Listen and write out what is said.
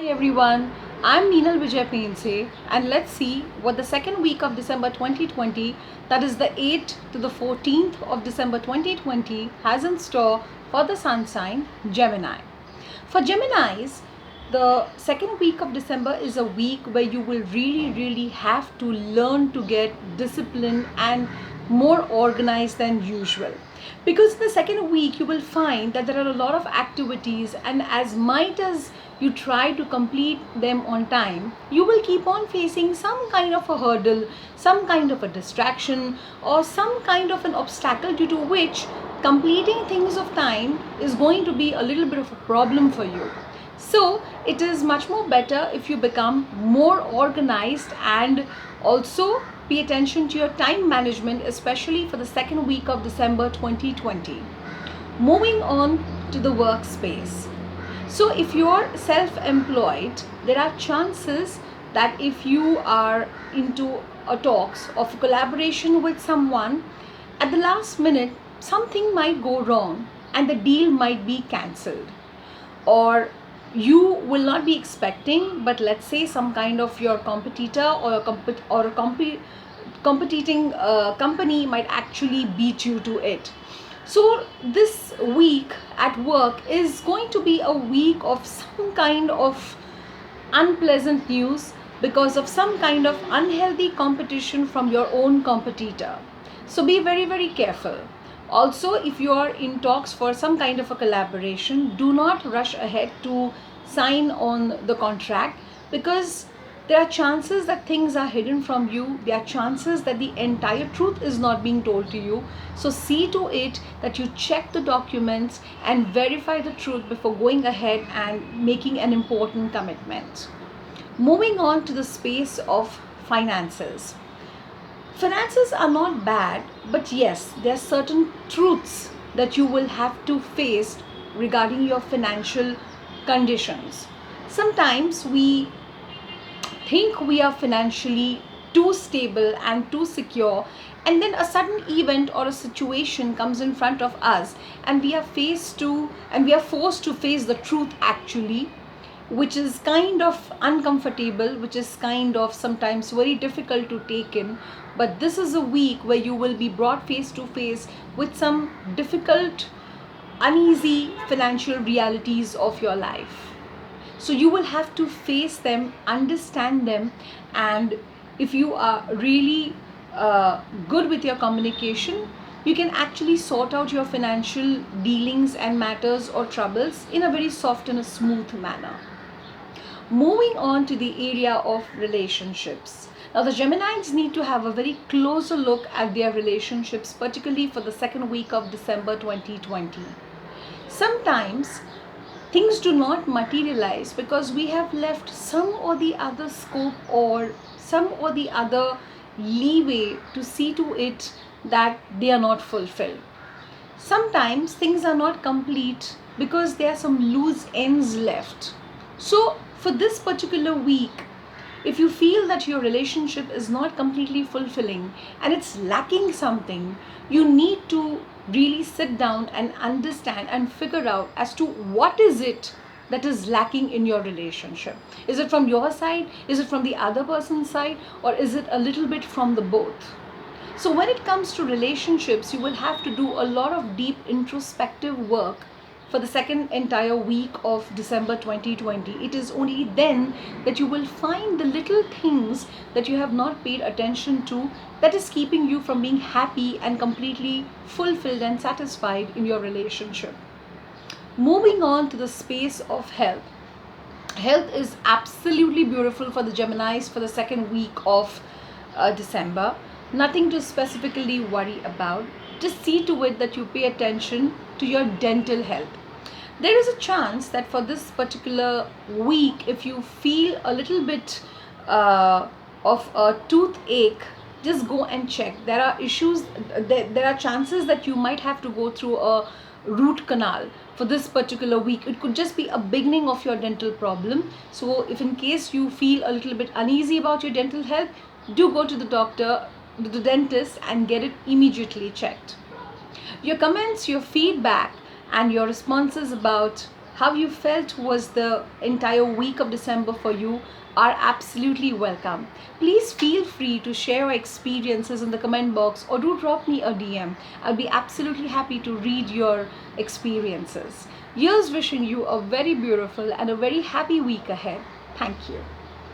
Everyone, I'm Meenal Vijay Painse, and let's see what the second week of December 2020, that is the 8th to the 14th of December 2020, has in store for the sun sign Gemini. For Geminis, the second week of December is a week where you will really have to learn to get disciplined and more organized than usual. Because in the second week, you will find that there are a lot of activities, and as might as you try to complete them on time, you will keep on facing some kind of a hurdle, some kind of a distraction, or some kind of an obstacle due to which completing things of time is going to be a little bit of a problem for you. So it is much more better if you become more organized and also pay attention to your time management, especially for the second week of December 2020. Moving on to the workspace. So if you're self-employed, there are chances that if you are into a talks of collaboration with someone, at the last minute something might go wrong and the deal might be cancelled, or you will not be expecting, but let's say some kind of your competitor or a competing company might actually beat you to it. So this week at work is going to be a week of some kind of unpleasant news because of some kind of unhealthy competition from your own competitor. So be very careful. Also, if you are in talks for some kind of a collaboration, do not rush ahead to sign on the contract, because there are chances that things are hidden from you. There are chances that the entire truth is not being told to you. So see to it that you check the documents and verify the truth before going ahead and making an important commitment. Moving on to the space of finances. Finances are not bad, but yes, there are certain truths that you will have to face regarding your financial conditions. Sometimes we think we are financially too stable and too secure, and then a sudden event or a situation comes in front of us, and we are forced to face the truth actually, which is kind of uncomfortable, which is kind of sometimes very difficult to take in. But this is a week where you will be brought face to face with some difficult, uneasy financial realities of your life. So you will have to face them, understand them, and if you are really good with your communication, you can actually sort out your financial dealings and matters or troubles in a very soft and a smooth manner. Moving on to the area of relationships. Now, the Geminis need to have a very closer look at their relationships, particularly for the second week of December 2020. Sometimes things do not materialize because we have left some or the other scope or some or the other leeway to see to it that they are not fulfilled. Sometimes things are not complete because there are some loose ends left. So for this particular week, if you feel that your relationship is not completely fulfilling and it's lacking something, you need to really sit down and understand and figure out as to what is it that is lacking in your relationship. Is it from your side? Is it from the other person's side? Or is it a little bit from the both? So when it comes to relationships, you will have to do a lot of deep introspective work for the second entire week of December 2020. It is only then that you will find the little things that you have not paid attention to that is keeping you from being happy and completely fulfilled and satisfied in your relationship. Moving on to the space of health. Health is absolutely beautiful for the Geminis for the second week of December. Nothing to specifically worry about. Just see to it that you pay attention to your dental health. There is a chance that for this particular week, if you feel a little bit of a toothache, just go and check. There are issues, there are chances that you might have to go through a root canal for this particular week. It could just be a beginning of your dental problem. So if in case you feel a little bit uneasy about your dental health, do go to the doctor, the dentist, and get it immediately checked. Your comments, your feedback, and your responses about how you felt was the entire week of December for you are absolutely welcome. Please feel free to share your experiences in the comment box or do drop me a DM. I'll be absolutely happy to read your experiences. Here's wishing you a very beautiful and a very happy week ahead. Thank you.